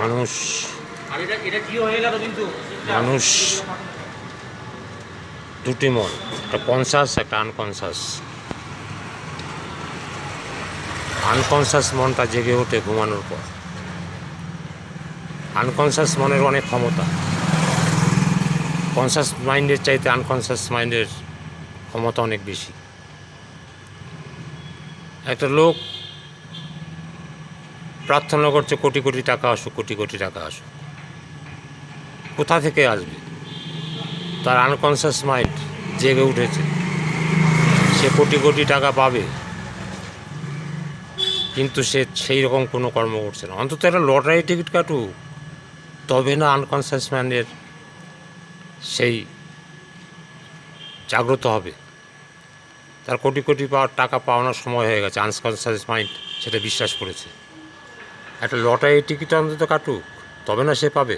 মানুষ মানুষ দুটি মন, একটা কনসাস একটা আনকনসাস। আনকনসাস মনটা জেগে ওঠে ঘুমানোর পর। আনকনসাস মনের অনেক ক্ষমতা, কনসাস মাইন্ডের চাইতে আনকনসাস মাইন্ডের ক্ষমতা অনেক বেশি। একটা লোক প্রার্থনা করছে কোটি কোটি টাকা আসুক, কোটি কোটি টাকা আসুক। কোথা থেকে আসবে? তার আনকনসাস মাইন্ড জেগে উঠেছে, সে কোটি কোটি টাকা পাবে, কিন্তু সে সেই রকম কোনো কর্ম করছে না। অন্তত একটা লটারি টিকিট কাটুক, তবে না আনকনসাস মাইন্ডের সেই জাগ্রত হবে। তার কোটি কোটি টাকা পাওয়ানোর সময় হয়ে গেছে, আনকনসাস মাইন্ড সেটা বিশ্বাস করেছে। একটা লটারি টিকিট অন্তত কাটুক, তবে না সে পাবে।